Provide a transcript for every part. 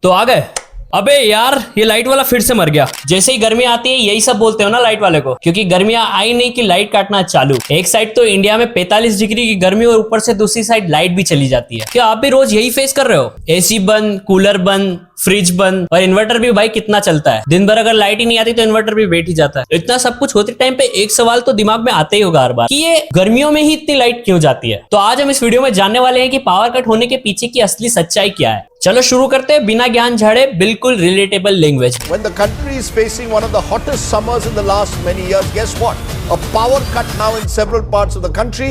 तो आ गए। अबे यार ये लाइट वाला फिर से मर गया। जैसे ही गर्मी आती है यही सब बोलते हो ना लाइट वाले को, क्योंकि गर्मियां आई नहीं कि लाइट काटना चालू। एक साइड तो इंडिया में 45 डिग्री की गर्मी और ऊपर से दूसरी साइड लाइट भी चली जाती है। क्या आप भी रोज यही फेस कर रहे हो? एसी बंद, कूलर बंद, फ्रिज बंद और इन्वर्टर भी भाई कितना चलता है। दिन भर अगर लाइट ही नहीं आती तो इन्वर्टर भी बैठ ही जाता है। इतना सब कुछ होते टाइम पे एक सवाल तो दिमाग में आते ही होगा हर बार कि ये गर्मियों में ही इतनी लाइट क्यों जाती है। तो आज हम इस वीडियो में जानने वाले हैं कि पावर कट होने के पीछे की असली सच्चाई क्या है। चलो शुरू करते हैं बिना ज्ञान झाड़े, बिल्कुल relatable language. When the country is facing one of the hottest summers in the last many years, guess what? A power cut now in several parts of the country.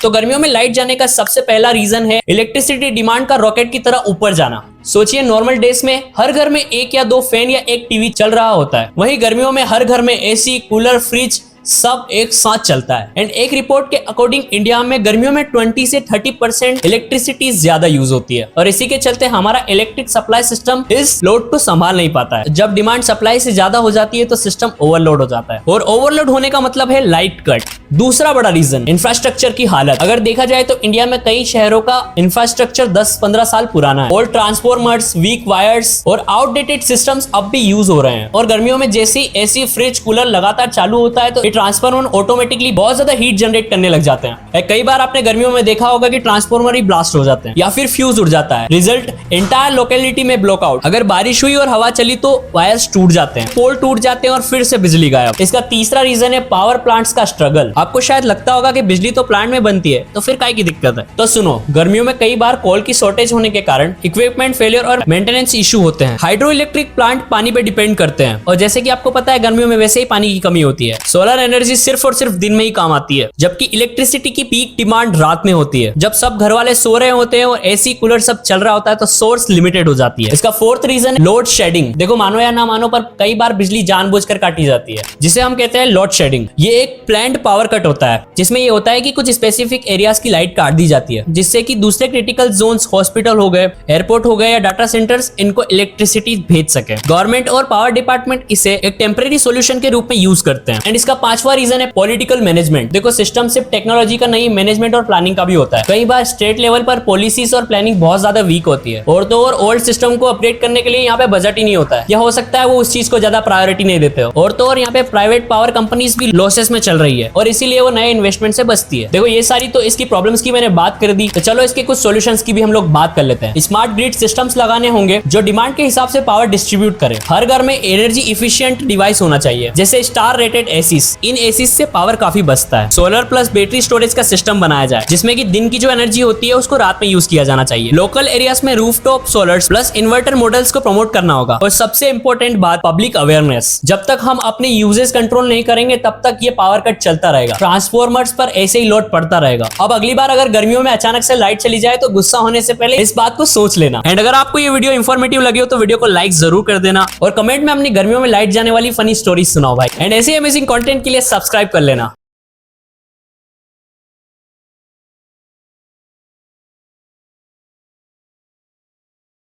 तो गर्मियों में लाइट जाने का सबसे पहला रीजन है electricity demand का rocket की तरह ऊपर जाना। सोचिए नॉर्मल डेज में हर घर में एक या दो फैन या एक टीवी चल रहा होता है, वहीं गर्मियों में हर घर में एसी, कूलर, फ्रिज सब एक साथ चलता है। एंड एक रिपोर्ट के अकॉर्डिंग इंडिया में गर्मियों में 20 से 30% इलेक्ट्रिसिटी ज्यादा यूज होती है और इसी के चलते हमारा इलेक्ट्रिक सप्लाई सिस्टम इस लोड को संभाल नहीं पाता है। जब डिमांड सप्लाई से ज्यादा हो जाती है तो सिस्टम ओवरलोड हो जाता है और ओवरलोड होने का मतलब है लाइट कट। दूसरा बड़ा रीजन इंफ्रास्ट्रक्चर की हालत। अगर देखा जाए तो इंडिया में कई शहरों का इंफ्रास्ट्रक्चर 10-15 साल पुराना है। ओल्ड ट्रांसफॉर्मर्स, वीक वायर्स और आउटडेटेड सिस्टम्स अब भी यूज हो रहे हैं और गर्मियों में जैसे ही एसी, फ्रिज, कूलर लगातार चालू होता है तो ट्रांसफार्मर ऑटोमेटिकली बहुत ज्यादा हीट जनरेट करने लग जाते हैं। कई बार आपने गर्मियों में देखा होगा कि ट्रांसफार्मर ही ब्लास्ट हो जाते हैं या फिर फ्यूज उड़ जाता है। रिजल्ट एंटायर लोकेलिटी में ब्लॉकआउट। अगर बारिश हुई और हवा चली तो वायर्स टूट जाते हैं, पोल टूट जाते हैं और फिर से बिजली गायब। इसका तीसरा रीजन है पावर प्लांट्स का स्ट्रगल। आपको शायद लगता होगा कि बिजली तो प्लांट में बनती है तो फिर काय की दिक्कत है। तो सुनो, गर्मियों में कई बार कोल की शॉर्टेज होने के कारण इक्विपमेंट फेलियर और मेंटेनेंस इशू होते हैं। हाइड्रो इलेक्ट्रिक प्लांट पानी पे डिपेंड करते हैं और जैसे कि आपको पता है गर्मियों में वैसे ही पानी की कमी होती है। सोलर एनर्जी सिर्फ और सिर्फ दिन में ही काम आती है, जबकि इलेक्ट्रिसिटी की पीक डिमांड रात में होती है। जब सब घर वाले सो रहे होते हैं और एसी, कूलर सब चल रहा होता है तो सोर्स लिमिटेड हो जाती है। इसका फोर्थ रीजन है लोड शेडिंग। देखो मानो या ना मानो पर कई बार बिजली जानबूझकर काटी जाती है, जिसे हम कहते हैं लोड शेडिंग। ये एक प्लान्ड पावर कट होता है जिसमें ये होता है कि कुछ स्पेसिफिक एरियाज की लाइट काट दी जाती है, जिससे कि दूसरे क्रिटिकल जोन्स, हॉस्पिटल हो गए, एयरपोर्ट हो गए या डाटा सेंटर्स, इनको इलेक्ट्रिसिटी भेज सके। गवर्नमेंट और पावर डिपार्टमेंट इसे एक टेम्परेरी सोल्यूशन के रूप में यूज करते हैं। एंड इसका पांचवा रीजन है पॉलिटिकल मैनेजमेंट। देखो सिस्टम सिर्फ टेक्नोलॉजी का नहीं, मैनेजमेंट और प्लानिंग का भी होता है। कई बार स्टेट लेवल पर पॉलिसीज और प्लानिंग बहुत ज्यादा वीक होती है और तो और ओल्ड सिस्टम को अपडेट करने के लिए यहाँ पे बजट ही नहीं होता है, या हो सकता है वो उस चीज को ज्यादा प्रायोरिटी नहीं देते हो। और तो और यहाँ पे प्राइवेट पावर कंपनीज भी लॉसेस में चल रही है और इसीलिए वो नए इन्वेस्टमेंट से बचती है। देखो ये सारी तो इसकी प्रॉब्लम्स की मैंने बात कर दी, तो चलो इसके कुछ सॉल्यूशंस की भी हम लोग बात कर लेते हैं। स्मार्ट ग्रिड सिस्टम्स लगाने होंगे जो डिमांड के हिसाब से पावर डिस्ट्रीब्यूट करे। हर घर में एनर्जी इफिशिएंट डिवाइस होना चाहिए, जैसे स्टार रेटेड एसीज। इन एसीज से पावर काफी बचता है। सोलर प्लस बैटरी स्टोरेज का सिस्टम बनाया जाए, जिसमें कि दिन की जो एनर्जी होती है उसको रात में यूज किया जाना चाहिए। लोकल एरियाज में rooftop scholars plus inverter models को प्रमोट करना होगा। और सबसे इंपॉर्टेंट बात, पब्लिक अवेयरनेस। जब तक हम अपने यूजेस कंट्रोल नहीं करेंगे तब तक ये पावर कट चलता रहेगा, ट्रांसफॉर्मर्स पर ऐसे ही लोड पड़ता रहेगा। अब अगली बार अगर गर्मियों में अचानक से लाइट चली जाए तो गुस्सा होने से पहले इस बात को सोच लेना। एंड अगर आपको ये वीडियो इंफॉर्मेटिव लगी हो तो वीडियो को लाइक जरूर कर देना और कमेंट में अपनी गर्मियों में लाइट जाने वाली फनी स्टोरी सुनाओ भाई। एंड ऐसे अमेजिंग कंटेंट के लिए सब्सक्राइब कर लेना।